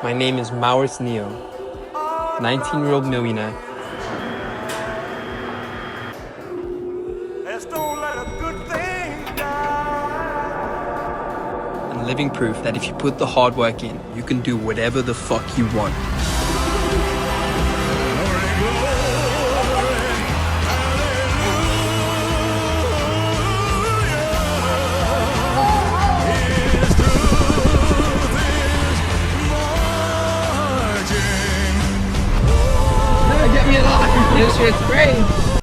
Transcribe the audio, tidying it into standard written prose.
My name is Maurice Neo, 19-year-old millionaire. And living proof that if you put the hard work in, you can do whatever the fuck you want. Get me alive! This shit's great!